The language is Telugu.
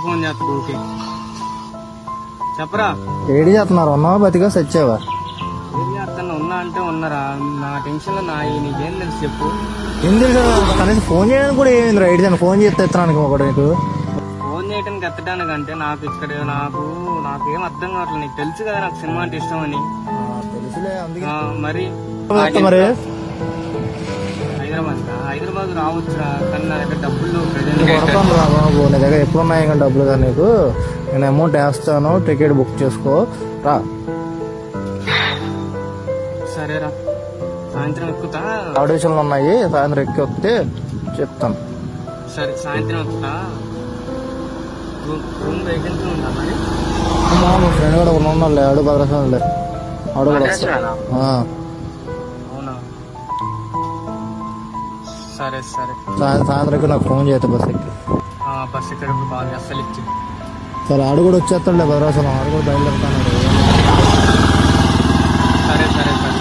ఫోన్ చేస్తా ఓకే చెప్పరా. ఏడి చేస్తున్నారు? ఉన్నావా బతిగా సచ్చావా? ఏం చేస్తాను, ఉన్నా అంటే ఉన్నారా. నా టెన్షన్ లో నీకేం తెలుసు చెప్పు. ఏం తెలుసు కనీసం ఫోన్ చేయడానికి కూడా ఏమైంది రైట్ అని ఫోన్ చేస్తే ఎత్తడానికి ఒకటి నీకు ఫోన్ చేయడానికి ఎత్తడానికి అంటే నాకు ఇక్కడ నాకేం అర్థం కావట్లేదు. నీకు తెలుసు కదా నాకు సినిమా అంటే ఇష్టం అని. తెలుసులే అందుకే మరి మరి హైదరాబాద్ రావచ్చురా, కానీ నా దగ్గర డబ్బులు ప్రజెంట్ కొడతాను రా బాబు. నీ దగ్గర ఎప్పుడున్నాయి కానీ డబ్బులు కానీ నీకు నేను అమౌంట్ వేస్తాను, టికెట్ బుక్ చేసుకో రా. సరేరా, సాయంత్రం ఎక్కుతా. ఆడిషన్లు ఉన్నాయి, సాయంత్రం ఎక్కి వస్తే చెప్తాను. సరే సాయంత్రం ఎక్కుతా. రూమ్ వేకెన్సీ ఉందా మరి? మా ఫ్రెండ్ కూడా ఉన్నాడులే, ఆడు భద్రాసంలే, ఆడు కూడా వస్తాడు. అవునా, సరే సరే. సాయంత్రం నాకు ఫోన్ చేస్తా బస్ ఎక్కి. బస్ ఎక్కేటప్పుడు కాల్ చేస్తా, ఇచ్చి. సరే ఆడు కూడా వచ్చేస్తాడులే భద్రాసనం, ఆడు కూడా బయలుదేరుతాడు. సరే సరే సరే.